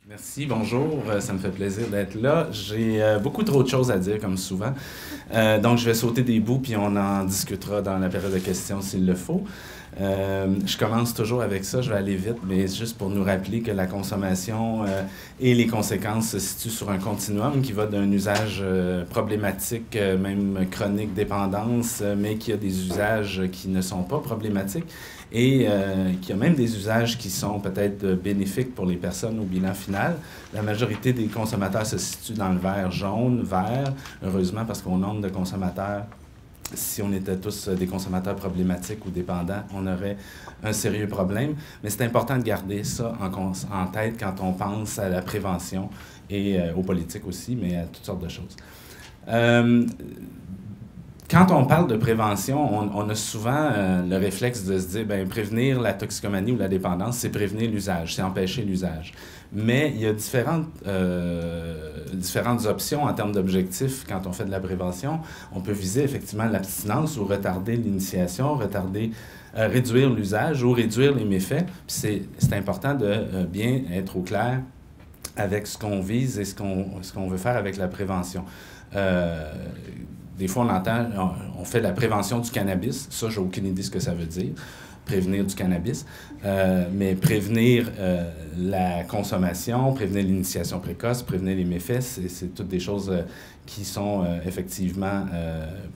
Merci, bonjour, ça me fait plaisir d'être là. J'ai beaucoup trop de choses à dire, comme souvent. Donc, je vais sauter des bouts, puis on en discutera dans la période de questions s'il le faut. Je commence toujours avec ça, je vais aller vite, mais juste pour nous rappeler que la consommation et les conséquences se situent sur un continuum qui va d'un usage problématique, même chronique dépendance, mais qui a des usages qui ne sont pas problématiques et qui a même des usages qui sont peut-être bénéfiques pour les personnes au bilan final. La majorité des consommateurs se situent dans le vert jaune, vert, heureusement parce qu'au nombre de consommateurs, si on était tous des consommateurs problématiques ou dépendants, on aurait un sérieux problème. Mais c'est important de garder ça en tête quand on pense à la prévention et aux politiques aussi, mais à toutes sortes de choses. Quand on parle de prévention, on a souvent le réflexe de se dire, bien, prévenir la toxicomanie ou la dépendance, c'est prévenir l'usage, c'est empêcher l'usage. Mais il y a différentes options en termes d'objectifs quand on fait de la prévention. On peut viser effectivement l'abstinence ou retarder l'initiation, réduire l'usage ou réduire les méfaits. Puis c'est important de bien être au clair avec ce qu'on vise et ce qu'on veut faire avec la prévention. Des fois, on fait la prévention du cannabis. Ça, j'ai aucune idée de ce que ça veut dire, prévenir du cannabis. Mais prévenir la consommation, prévenir l'initiation précoce, prévenir les méfaits, c'est toutes des choses qui sont effectivement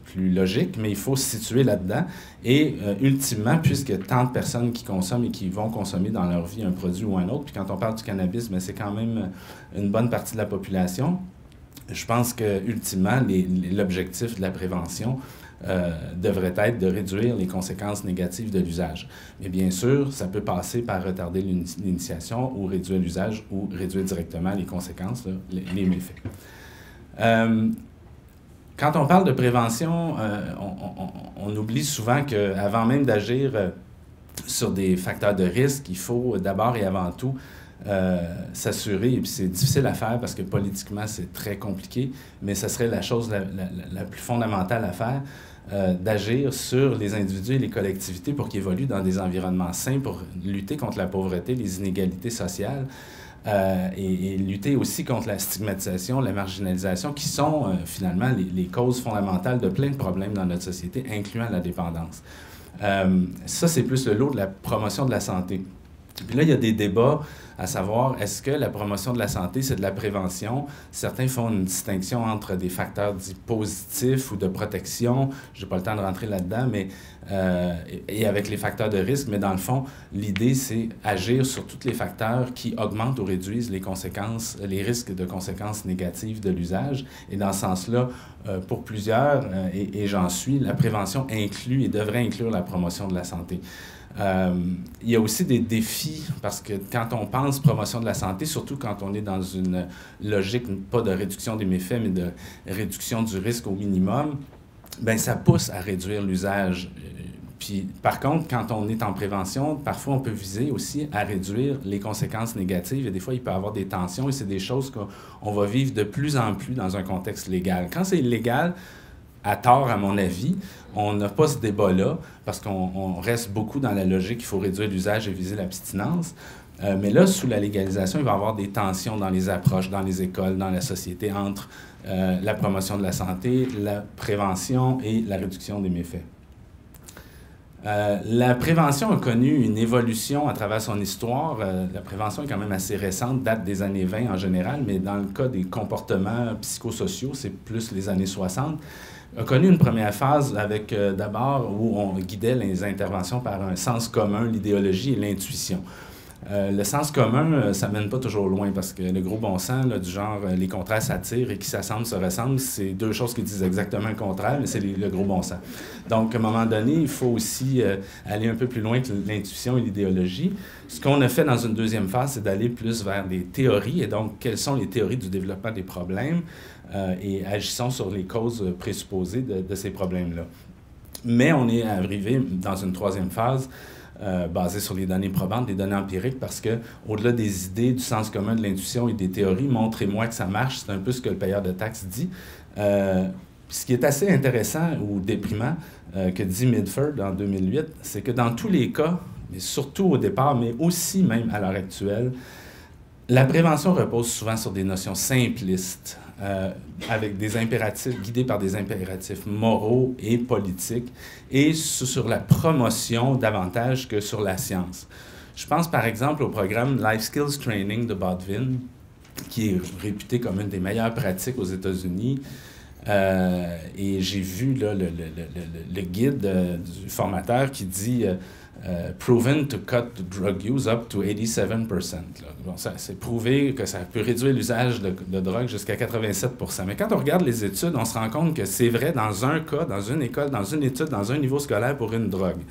plus logiques, mais il faut se situer là-dedans. Et ultimement, puisque tant de personnes qui consomment et qui vont consommer dans leur vie un produit ou un autre, puis quand on parle du cannabis, c'est quand même une bonne partie de la population. Je pense que ultimement, l'objectif de la prévention devrait être de réduire les conséquences négatives de l'usage. Mais bien sûr, ça peut passer par retarder l'initiation ou réduire l'usage ou réduire directement les conséquences, là, les méfaits. Quand on parle de prévention, on oublie souvent qu'avant même d'agir sur des facteurs de risque, il faut d'abord et avant tout s'assurer, et puis c'est difficile à faire parce que politiquement c'est très compliqué, mais ça serait la chose la plus fondamentale à faire, d'agir sur les individus et les collectivités pour qu'ils évoluent dans des environnements sains, pour lutter contre la pauvreté, les inégalités sociales, et lutter aussi contre la stigmatisation, la marginalisation, qui sont finalement les causes fondamentales de plein de problèmes dans notre société, incluant la dépendance. Ça, c'est plus le lot de la promotion de la santé. Puis là, il y a des débats à savoir, est-ce que la promotion de la santé, c'est de la prévention? Certains font une distinction entre des facteurs dits positifs ou de protection. Je n'ai pas le temps de rentrer là-dedans, mais et avec les facteurs de risque, mais dans le fond, l'idée, c'est agir sur tous les facteurs qui augmentent ou réduisent les conséquences, les risques de conséquences négatives de l'usage. Et dans ce sens-là, pour plusieurs, et j'en suis, la prévention inclut et devrait inclure la promotion de la santé. Il y a aussi des défis, parce que quand on pense promotion de la santé, surtout quand on est dans une logique, pas de réduction des méfaits, mais de réduction du risque au minimum, bien, ça pousse à réduire l'usage. Puis, par contre, quand on est en prévention, parfois, on peut viser aussi à réduire les conséquences négatives. Et des fois, il peut y avoir des tensions et c'est des choses qu'on va vivre de plus en plus dans un contexte légal. Quand c'est illégal, à tort, à mon avis, on n'a pas ce débat-là parce qu'on reste beaucoup dans la logique qu'il faut réduire l'usage et viser l'abstinence. Mais là, sous la légalisation, il va y avoir des tensions dans les approches, dans les écoles, dans la société, entre la promotion de la santé, la prévention et la réduction des méfaits. La prévention a connu une évolution à travers son histoire. La prévention est quand même assez récente, date des années 20 en général, mais dans le cas des comportements psychosociaux, c'est plus les années 60. A connu une première phase avec d'abord où on guidait les interventions par un sens commun, l'idéologie et l'intuition. Le sens commun, ça mène pas toujours loin parce que le gros bon sens, là, du genre les contraires s'attirent et qui s'assemblent se ressemblent, c'est deux choses qui disent exactement le contraire, mais c'est le gros bon sens. Donc, à un moment donné, il faut aussi aller un peu plus loin que l'intuition et l'idéologie. Ce qu'on a fait dans une deuxième phase, c'est d'aller plus vers des théories, et donc, quelles sont les théories du développement des problèmes et agissons sur les causes présupposées de ces problèmes-là. Mais on est arrivé dans une troisième phase basée sur les données probantes, des données empiriques, parce que au-delà des idées, du sens commun, de l'intuition et des théories, montrez-moi que ça marche, c'est un peu ce que le payeur de taxes dit. Ce qui est assez intéressant ou déprimant que dit Midford en 2008, c'est que dans tous les cas, mais surtout au départ, mais aussi même à l'heure actuelle, La prévention repose souvent sur des notions simplistes, avec des impératifs, guidés par des impératifs moraux et politiques, et sur la promotion davantage que sur la science. Je pense par exemple au programme Life Skills Training de Bottvin, qui est réputé comme une des meilleures pratiques aux États-Unis. Et j'ai vu là, le guide du formateur qui dit proven to cut the drug use up to 87%. Bon, c'est prouvé que ça peut réduire l'usage de drogue jusqu'à 87%. Mais quand on regarde les études, on se rend compte que c'est vrai dans un cas, dans une école, dans une étude, dans un niveau scolaire pour une drogue.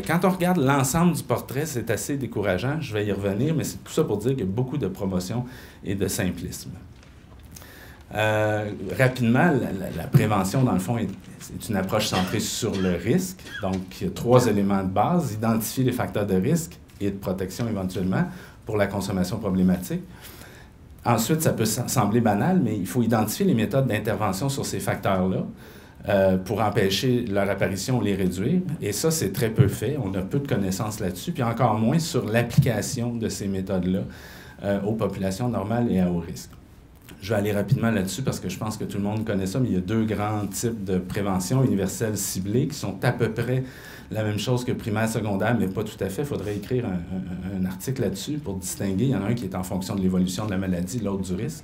Quand on regarde l'ensemble du portrait, c'est assez décourageant. Je vais y revenir, mais c'est tout ça pour dire qu'il y a beaucoup de promotion et de simplisme. Rapidement, la prévention, dans le fond, c'est une approche centrée sur le risque. Donc, il y a 3 éléments de base. Identifier les facteurs de risque et de protection éventuellement pour la consommation problématique. Ensuite, ça peut sembler banal, mais il faut identifier les méthodes d'intervention sur ces facteurs-là pour empêcher leur apparition ou les réduire. Et ça, c'est très peu fait. On a peu de connaissances là-dessus, puis encore moins sur l'application de ces méthodes-là aux populations normales et à haut risque. Je vais aller rapidement là-dessus parce que je pense que tout le monde connaît ça, mais il y a 2 grands types de prévention universelle ciblée qui sont à peu près la même chose que primaire, secondaire, mais pas tout à fait. Il faudrait écrire un article là-dessus pour distinguer. Il y en a un qui est en fonction de l'évolution de la maladie, l'autre du risque.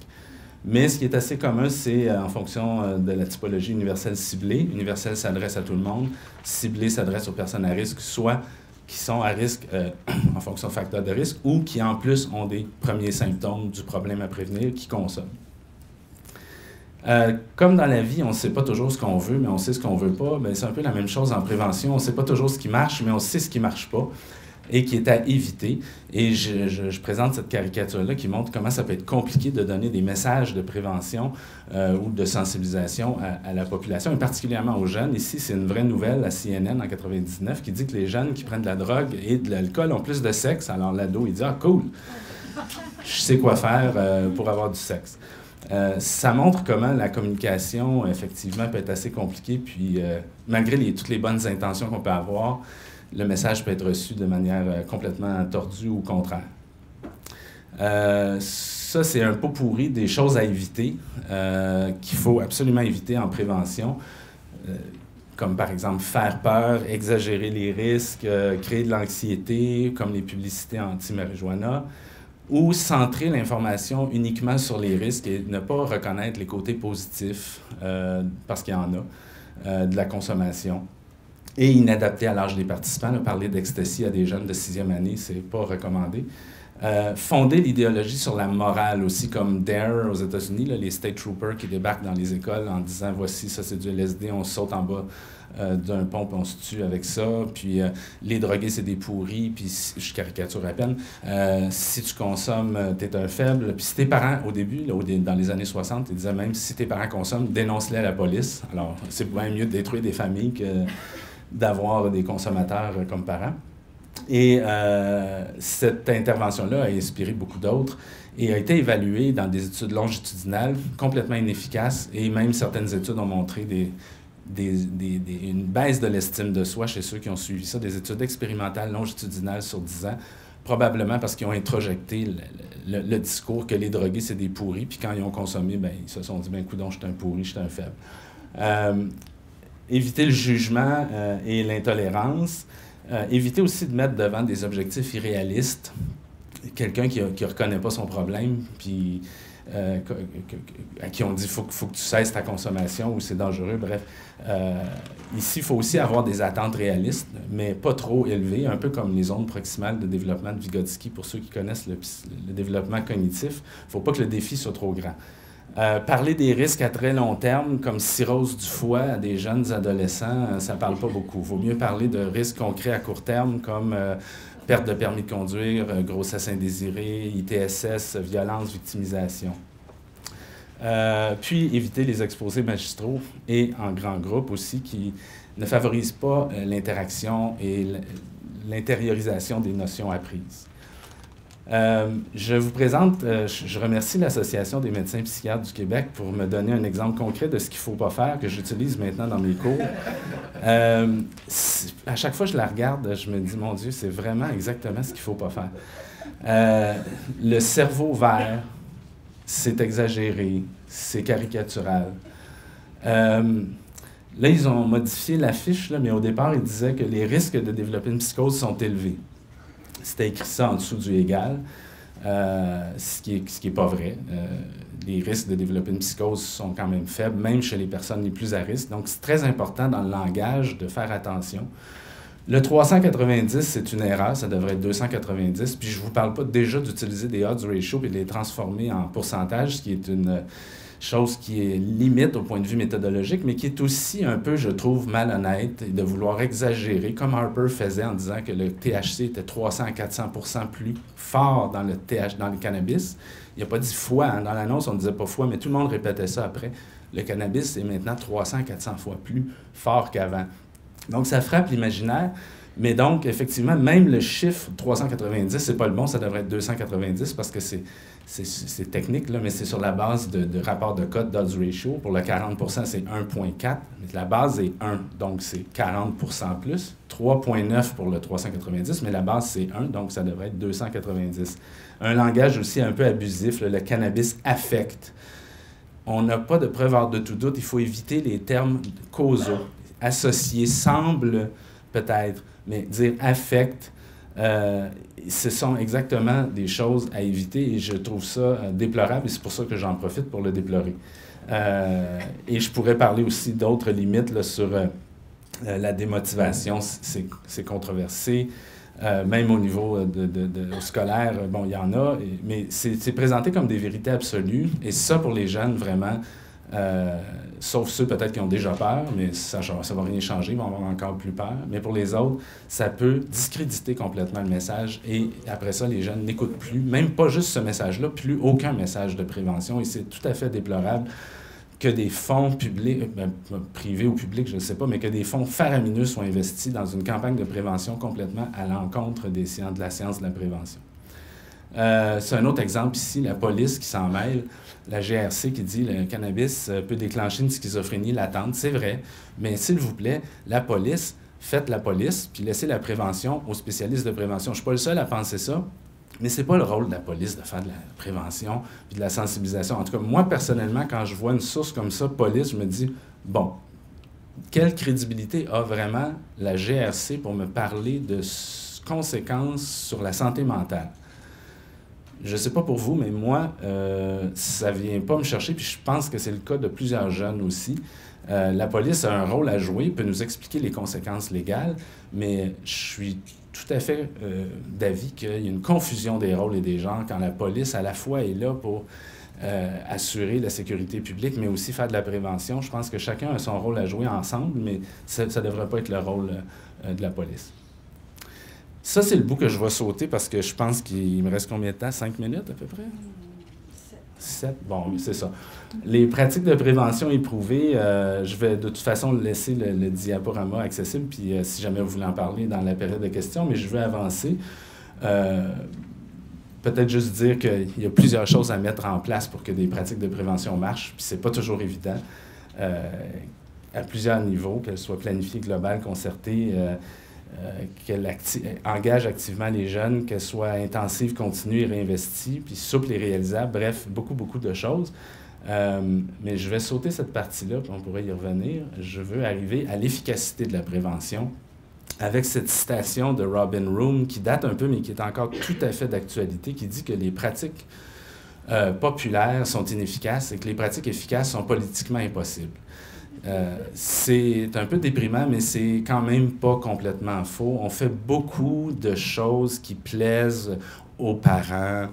Mais ce qui est assez commun, c'est en fonction de la typologie universelle ciblée. Universelle s'adresse à tout le monde. Ciblée s'adresse aux personnes à risque, soit qui sont à risque en fonction de facteurs de risque ou qui, en plus, ont des premiers symptômes du problème à prévenir, qui consomment. Comme dans la vie, on ne sait pas toujours ce qu'on veut, mais on sait ce qu'on ne veut pas. Bien, c'est un peu la même chose en prévention. On ne sait pas toujours ce qui marche, mais on sait ce qui ne marche pas et qui est à éviter. Et je présente cette caricature-là qui montre comment ça peut être compliqué de donner des messages de prévention ou de sensibilisation à la population, et particulièrement aux jeunes. Ici, c'est une vraie nouvelle à CNN en 99 qui dit que les jeunes qui prennent de la drogue et de l'alcool ont plus de sexe. Alors l'ado, il dit « Ah, cool! Je sais quoi faire pour avoir du sexe. » Ça montre comment la communication, effectivement, peut être assez compliquée, puis malgré toutes les bonnes intentions qu'on peut avoir, le message peut être reçu de manière complètement tordue ou contraire. Ça, c'est un pot pourri des choses à éviter, qu'il faut absolument éviter en prévention, comme par exemple faire peur, exagérer les risques, créer de l'anxiété, comme les publicités anti-marijuana, ou centrer l'information uniquement sur les risques et ne pas reconnaître les côtés positifs, parce qu'il y en a, de la consommation. Et inadapté à l'âge des participants. Là, parler d'ecstasy à des jeunes de 6e année, c'est pas recommandé. Fonder l'idéologie sur la morale aussi, comme DARE aux États-Unis, là, les state troopers qui débarquent dans les écoles en disant « Voici, ça c'est du LSD, on saute en bas d'un pont puis on se tue avec ça. Puis les drogués, c'est des pourris. Puis je caricature à peine. Si tu consommes, t'es un faible. Puis si tes parents, au début, là, dans les années 60, ils disaient même si tes parents consomment, dénonce-les à la police. Alors, c'est bien mieux de détruire des familles que d'avoir des consommateurs comme parents. Et cette intervention-là a inspiré beaucoup d'autres et a été évaluée dans des études longitudinales complètement inefficaces, et même certaines études ont montré une baisse de l'estime de soi chez ceux qui ont suivi ça, des études expérimentales longitudinales sur 10 ans, probablement parce qu'ils ont introjecté le discours que les drogués, c'est des pourris, puis quand ils ont consommé, ben, ils se sont dit « ben coudonc, je suis un pourri, je suis un faible ». Éviter le jugement et l'intolérance. Éviter aussi de mettre devant des objectifs irréalistes. Quelqu'un qui ne reconnaît pas son problème, puis à qui on dit faut que tu cesses ta consommation ou c'est dangereux. Bref, ici, il faut aussi avoir des attentes réalistes, mais pas trop élevées, un peu comme les zones proximales de développement de Vygotsky, pour ceux qui connaissent le développement cognitif. Il ne faut pas que le défi soit trop grand. Parler des risques à très long terme, comme cirrhose du foie à des jeunes adolescents, ça ne parle pas beaucoup. Il vaut mieux parler de risques concrets à court terme, comme perte de permis de conduire, grossesse indésirée, ITSS, violence, victimisation. Puis éviter les exposés magistraux et en grand groupe aussi, qui ne favorisent pas l'interaction et l'intériorisation des notions apprises. Je vous présente, je remercie l'Association des médecins psychiatres du Québec pour me donner un exemple concret de ce qu'il ne faut pas faire, que j'utilise maintenant dans mes cours. À chaque fois que je la regarde, je me dis, mon Dieu, c'est vraiment exactement ce qu'il ne faut pas faire. Le cerveau vert, c'est exagéré, c'est caricatural. Là, ils ont modifié l'affiche, mais au départ, ils disaient que les risques de développer une psychose sont élevés. C'était écrit ça en dessous du égal, ce qui est pas vrai. Les risques de développer une psychose sont quand même faibles, même chez les personnes les plus à risque. Donc, c'est très important dans le langage de faire attention. Le 390, c'est une erreur, ça devrait être 290. Puis je ne vous parle pas déjà d'utiliser des odds ratio et de les transformer en pourcentage, ce qui est une chose qui est limite au point de vue méthodologique, mais qui est aussi un peu, je trouve, malhonnête, et de vouloir exagérer, comme Harper faisait en disant que le THC était 300 à 400% plus fort dans le cannabis. Il n'a pas dit fois, hein. Dans l'annonce, on ne disait pas fois, mais tout le monde répétait ça après. Le cannabis est maintenant 300 à 400 fois plus fort qu'avant. Donc, ça frappe l'imaginaire. Mais donc, effectivement, même le chiffre 390, c'est pas le bon, ça devrait être 290 parce que c'est technique, là, mais c'est sur la base de rapport de cote d'odds ratio. Pour le 40%, c'est 1,4, mais la base est 1, donc c'est 40% plus. 3,9 pour le 390, mais la base, c'est 1, donc ça devrait être 290. Un langage aussi un peu abusif, là, le cannabis affecte. On n'a pas de preuve hors de tout doute, il faut éviter les termes causaux. Associer, semble peut-être, mais dire affecte, ce sont exactement des choses à éviter et je trouve ça déplorable et c'est pour ça que j'en profite pour le déplorer. Et je pourrais parler aussi d'autres limites là, sur la démotivation, c'est controversé. Même au niveau au scolaire, bon, il y en a, mais c'est présenté comme des vérités absolues et ça, pour les jeunes, vraiment, sauf ceux peut-être qui ont déjà peur, mais ça ne va rien changer, ils vont avoir encore plus peur. Mais pour les autres, ça peut discréditer complètement le message et après ça, les jeunes n'écoutent plus, même pas juste ce message-là, plus aucun message de prévention et c'est tout à fait déplorable que des fonds publics, privés ou publics, je ne sais pas, mais que des fonds faramineux soient investis dans une campagne de prévention complètement à l'encontre de la science de la prévention. C'est un autre exemple ici, la police qui s'en mêle, la GRC qui dit que le cannabis peut déclencher une schizophrénie latente. C'est vrai, mais s'il vous plaît, la police, faites la police, puis laissez la prévention aux spécialistes de prévention. Je ne suis pas le seul à penser ça, mais ce n'est pas le rôle de la police de faire de la prévention puis de la sensibilisation. En tout cas, moi, personnellement, quand je vois une source comme ça, police, je me dis, bon, quelle crédibilité a vraiment la GRC pour me parler de conséquences sur la santé mentale? Je ne sais pas pour vous, mais moi, ça ne vient pas me chercher, puis je pense que c'est le cas de plusieurs jeunes aussi. La police a un rôle à jouer, peut nous expliquer les conséquences légales, mais je suis tout à fait d'avis qu'il y a une confusion des rôles et des genres quand la police, à la fois, est là pour assurer la sécurité publique, mais aussi faire de la prévention. Je pense que chacun a son rôle à jouer ensemble, mais ça ne devrait pas être le rôle de la police. Ça, c'est le bout que je vais sauter parce que je pense qu'il me reste combien de temps? 5 minutes à peu près? 7. Bon, c'est ça. Les pratiques de prévention éprouvées, je vais de toute façon laisser le diaporama accessible, puis si jamais vous voulez en parler dans la période de questions, mais je vais avancer. Peut-être juste dire qu'il y a plusieurs choses à mettre en place pour que des pratiques de prévention marchent, puis c'est pas toujours évident. À plusieurs niveaux, qu'elles soient planifiées, globales, concertées, qu'elle engage activement les jeunes, qu'elle soit intensive, continue et réinvestie, puis souple et réalisable, bref, beaucoup de choses. Mais je vais sauter cette partie-là, puis on pourrait y revenir. Je veux arriver à l'efficacité de la prévention avec cette citation de Robin Room qui date un peu, mais qui est encore tout à fait d'actualité, qui dit que les pratiques populaires sont inefficaces et que les pratiques efficaces sont politiquement impossibles. C'est un peu déprimant, mais c'est quand même pas complètement faux. On fait beaucoup de choses qui plaisent aux parents,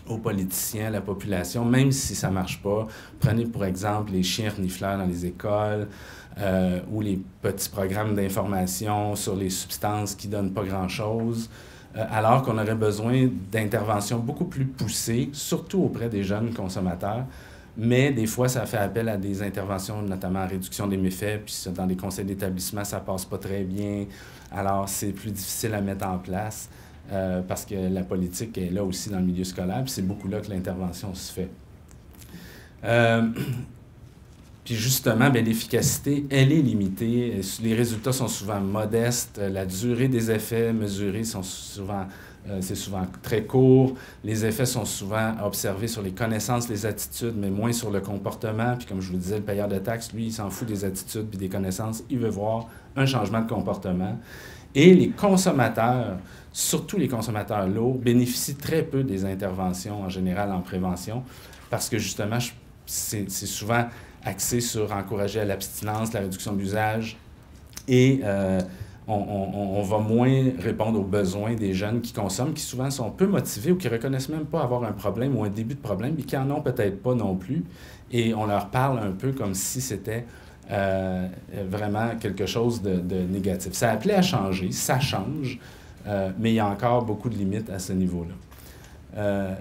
aux politiciens, à la population, même si ça marche pas. Prenez pour exemple les chiens renifleurs dans les écoles ou les petits programmes d'information sur les substances qui donnent pas grand-chose, alors qu'on aurait besoin d'interventions beaucoup plus poussées, surtout auprès des jeunes consommateurs. Mais des fois, ça fait appel à des interventions, notamment en réduction des méfaits, puis dans des conseils d'établissement, ça passe pas très bien. Alors, c'est plus difficile à mettre en place parce que la politique est là aussi dans le milieu scolaire, puis c'est beaucoup là que l'intervention se fait. Puis justement, bien, l'efficacité, elle est limitée. Les résultats sont souvent modestes. La durée des effets mesurés sont souvent c'est souvent très court. Les effets sont souvent observés sur les connaissances, les attitudes, mais moins sur le comportement. Puis comme je vous le disais, le payeur de taxes, lui, il s'en fout des attitudes puis des connaissances. Il veut voir un changement de comportement. Et les consommateurs, surtout les consommateurs lourds, bénéficient très peu des interventions en général en prévention parce que justement, c'est souvent axé sur encourager à l'abstinence, la réduction d'usage et on va moins répondre aux besoins des jeunes qui consomment, qui souvent sont peu motivés ou qui ne reconnaissent même pas avoir un problème ou un début de problème, mais qui n'en ont peut-être pas non plus. Et on leur parle un peu comme si c'était vraiment quelque chose de négatif. Ça appelait à changer, ça change, mais il y a encore beaucoup de limites à ce niveau-là.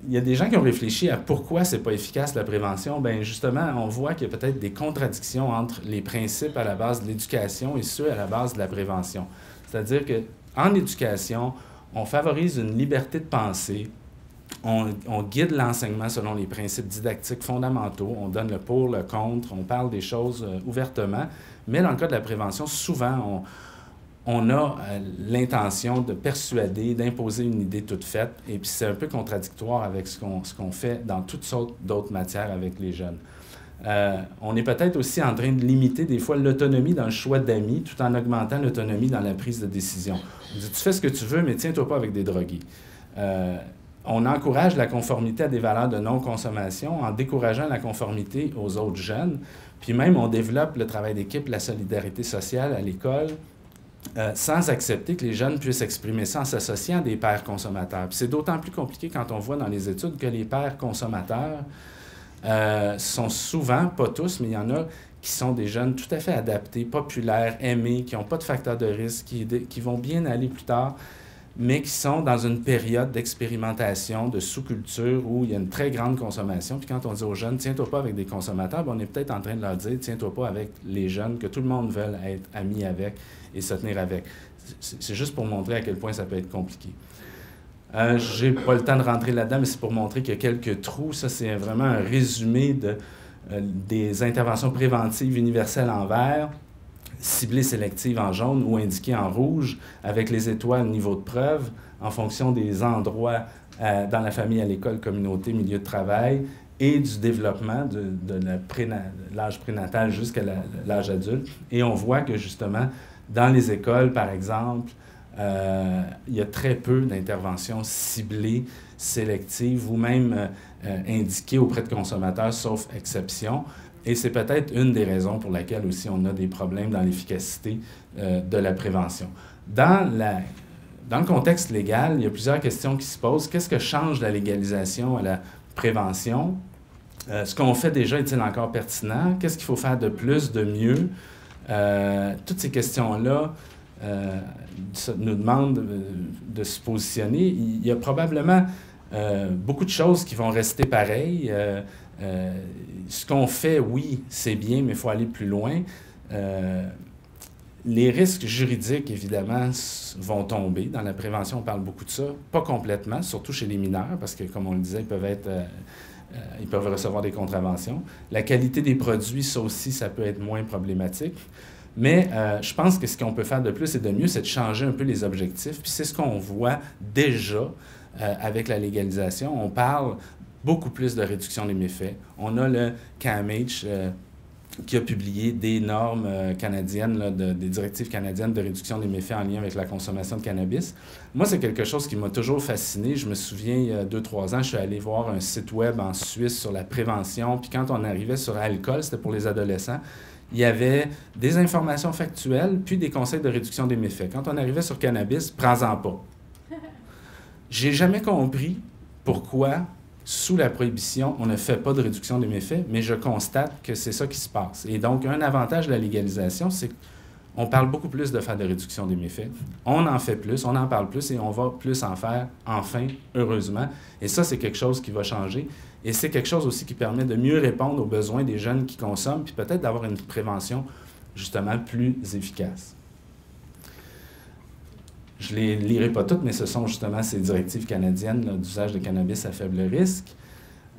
Il y a des gens qui ont réfléchi à pourquoi c'est pas efficace la prévention. Bien, justement, on voit qu'il y a peut-être des contradictions entre les principes à la base de l'éducation et ceux à la base de la prévention. C'est-à-dire qu'en éducation, on favorise une liberté de pensée, on guide l'enseignement selon les principes didactiques fondamentaux, on donne le pour, le contre, on parle des choses ouvertement, mais dans le cas de la prévention, souvent, on a l'intention de persuader, d'imposer une idée toute faite, et puis c'est un peu contradictoire avec ce qu'on fait dans toutes sortes d'autres matières avec les jeunes. On est peut-être aussi en train de limiter des fois l'autonomie dans le choix d'amis, tout en augmentant l'autonomie dans la prise de décision. On dit, tu fais ce que tu veux, mais tiens-toi pas avec des drogués. On encourage la conformité à des valeurs de non-consommation en décourageant la conformité aux autres jeunes, puis même on développe le travail d'équipe, la solidarité sociale à l'école, sans accepter que les jeunes puissent exprimer ça en s'associant à des pairs consommateurs. Puis c'est d'autant plus compliqué quand on voit dans les études que les pairs consommateurs sont souvent, pas tous, mais il y en a qui sont des jeunes tout à fait adaptés, populaires, aimés, qui n'ont pas de facteurs de risque, qui vont bien aller plus tard, mais qui sont dans une période d'expérimentation, de sous-culture où il y a une très grande consommation. Puis quand on dit aux jeunes, tiens-toi pas avec des consommateurs, bien, on est peut-être en train de leur dire, tiens-toi pas avec les jeunes que tout le monde veut être ami avec et se tenir avec. C'est juste pour montrer à quel point ça peut être compliqué. J'ai pas le temps de rentrer là-dedans, mais c'est pour montrer qu'il y a quelques trous. Ça, c'est vraiment un résumé des interventions préventives universelles en vert, ciblées sélectives en jaune ou indiquées en rouge, avec les étoiles niveau de preuve, en fonction des endroits dans la famille, à l'école, communauté, milieu de travail, et du développement de l'âge prénatal jusqu'à l'âge adulte. Et on voit que, justement, dans les écoles, par exemple, il y a très peu d'interventions ciblées, sélectives ou même indiquées auprès de consommateurs, sauf exception. Et c'est peut-être une des raisons pour laquelle aussi on a des problèmes dans l'efficacité de la prévention. Dans le contexte légal, il y a plusieurs questions qui se posent. Qu'est-ce que change la légalisation à la prévention? Ce qu'on fait déjà est-il encore pertinent? Qu'est-ce qu'il faut faire de plus, de mieux? Toutes ces questions-là nous demandent de se positionner. Il y a probablement beaucoup de choses qui vont rester pareilles. Ce qu'on fait, oui, c'est bien, mais il faut aller plus loin. Les risques juridiques, évidemment, vont tomber. Dans la prévention, on parle beaucoup de ça. Pas complètement, surtout chez les mineurs, parce que, comme on le disait, ils peuvent recevoir des contraventions. La qualité des produits, ça aussi, ça peut être moins problématique. Mais je pense que ce qu'on peut faire de plus et de mieux, c'est de changer un peu les objectifs. Puis c'est ce qu'on voit déjà avec la légalisation. On parle beaucoup plus de réduction des méfaits. On a le CAMH qui a publié des normes canadiennes, là, des directives canadiennes de réduction des méfaits en lien avec la consommation de cannabis. Moi, c'est quelque chose qui m'a toujours fasciné. Je me souviens, il y a 2-3 ans, je suis allé voir un site web en Suisse sur la prévention. Puis quand on arrivait sur l'alcool, c'était pour les adolescents, il y avait des informations factuelles, puis des conseils de réduction des méfaits. Quand on arrivait sur cannabis, prends-en pas. J'ai jamais compris pourquoi, sous la prohibition, on ne fait pas de réduction des méfaits, mais je constate que c'est ça qui se passe. Et donc, un avantage de la légalisation, c'est qu'on parle beaucoup plus de faire de réduction des méfaits. On en fait plus, on en parle plus et on va plus en faire, enfin, heureusement. Et ça, c'est quelque chose qui va changer. Et c'est quelque chose aussi qui permet de mieux répondre aux besoins des jeunes qui consomment, puis peut-être d'avoir une prévention, justement, plus efficace. Je ne les lirai pas toutes, mais ce sont justement ces directives canadiennes d'usage de cannabis à faible risque.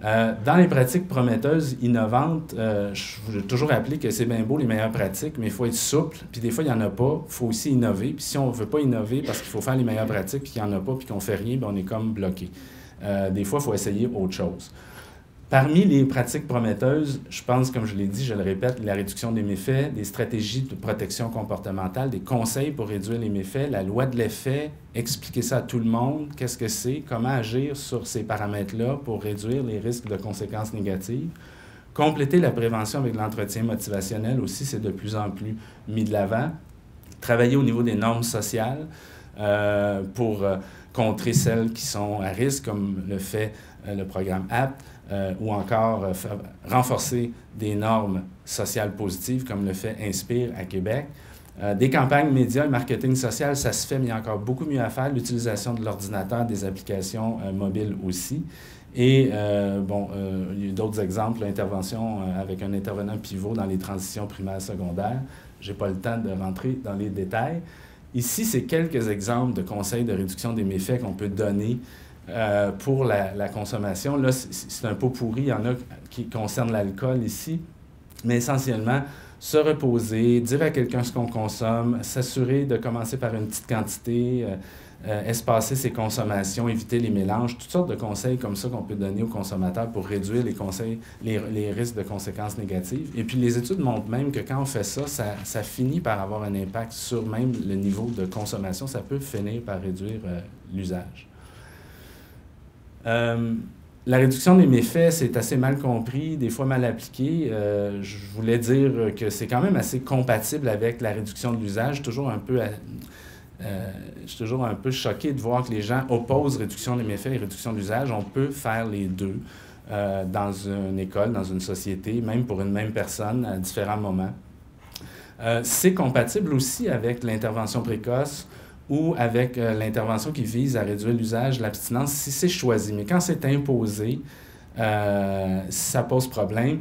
Dans les pratiques prometteuses, innovantes, je veux toujours rappeler que c'est bien beau les meilleures pratiques, mais il faut être souple, puis des fois, il n'y en a pas. Il faut aussi innover. Puis si on ne veut pas innover parce qu'il faut faire les meilleures pratiques, puis qu'il n'y en a pas, puis qu'on ne fait rien, bien, on est comme bloqué. Des fois, il faut essayer autre chose. Parmi les pratiques prometteuses, je pense, comme je l'ai dit, je le répète, la réduction des méfaits, des stratégies de protection comportementale, des conseils pour réduire les méfaits, la loi de l'effet, expliquer ça à tout le monde, qu'est-ce que c'est, comment agir sur ces paramètres-là pour réduire les risques de conséquences négatives. Compléter la prévention avec l'entretien motivationnel aussi, c'est de plus en plus mis de l'avant. Travailler au niveau des normes sociales pour contrer celles qui sont à risque, comme le fait le programme APT, ou encore renforcer des normes sociales positives, comme le fait Inspire à Québec. Des campagnes médias et marketing social, ça se fait, mais il y a encore beaucoup mieux à faire. L'utilisation de l'ordinateur, des applications mobiles aussi. Et, il y a d'autres exemples, l'intervention avec un intervenant pivot dans les transitions primaires secondaires. Je n'ai pas le temps de rentrer dans les détails. Ici, c'est quelques exemples de conseils de réduction des méfaits qu'on peut donner pour la consommation. Là, c'est un pot pourri. Il y en a qui concernent l'alcool ici, mais essentiellement, se reposer, dire à quelqu'un ce qu'on consomme, s'assurer de commencer par une petite quantité, espacer ses consommations, éviter les mélanges, toutes sortes de conseils comme ça qu'on peut donner aux consommateurs pour réduire les risques de conséquences négatives. Et puis, les études montrent même que quand on fait ça, ça finit par avoir un impact sur même le niveau de consommation. Ça peut finir par réduire l'usage. La réduction des méfaits, c'est assez mal compris, des fois mal appliqué. Je voulais dire que c'est quand même assez compatible avec la réduction de l'usage. Je suis toujours un peu choqué de voir que les gens opposent réduction des méfaits et réduction de l'usage. On peut faire les deux dans une école, dans une société, même pour une même personne à différents moments. C'est compatible aussi avec l'intervention précoce ou avec l'intervention qui vise à réduire l'usage, l'abstinence, si c'est choisi. Mais quand c'est imposé, ça pose problème.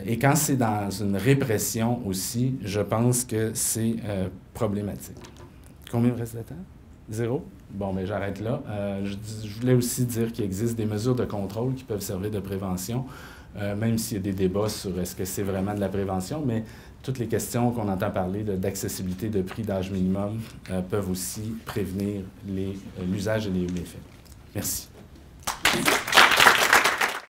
Et quand c'est dans une répression aussi, je pense que c'est problématique. Combien me reste de temps? 0? Bon, bien, j'arrête là. Je voulais aussi dire qu'il existe des mesures de contrôle qui peuvent servir de prévention, même s'il y a des débats sur est-ce que c'est vraiment de la prévention, mais toutes les questions qu'on entend parler d'accessibilité de prix, d'âge minimum, peuvent aussi prévenir l'usage et les méfaits. Merci.